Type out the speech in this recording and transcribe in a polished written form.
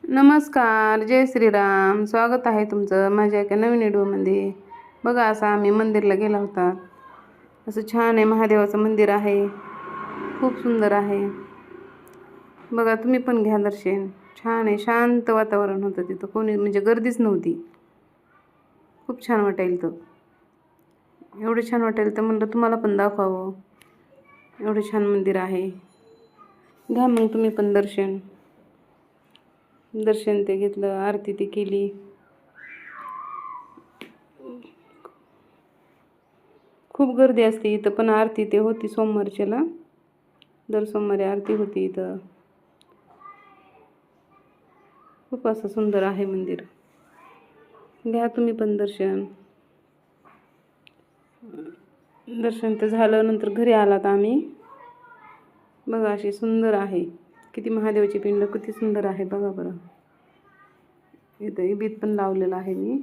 नमस्कार, जय श्रीराम. स्वागत आहे तुमचं माझ्या एका नवीन व्हिडिओमध्ये. बघा, असं आम्ही मंदिरला गेला होता. असं छान आहे, महादेवाचं मंदिर आहे, खूप सुंदर आहे. बघा, तुम्ही पण घ्या दर्शन. छान आहे, शांत वातावरण होतं तिथं, कोणी म्हणजे गर्दीच नव्हती. खूप छान वाटेल तर, एवढं छान वाटेल तर म्हणलं तुम्हाला पण दाखवावं. एवढं छान मंदिर आहे. घ्या मग तुम्ही पण दर्शन ते घेतलं, आरती ती केली. खूप गर्दी असते इथं, पण आरती ते होती सोमवारच्याला. दर सोमवारी आरती होती इथं. खूप असं सुंदर आहे मंदिर. घ्या तुम्ही पण दर्शन तर झालं. नंतर घरी आलात आम्ही. बघा, अशी सुंदर आहे. किती महादेवाची पिंड किती सुंदर आहे बघा बरं. इथं इबीत पण लावलेलं आहे मी.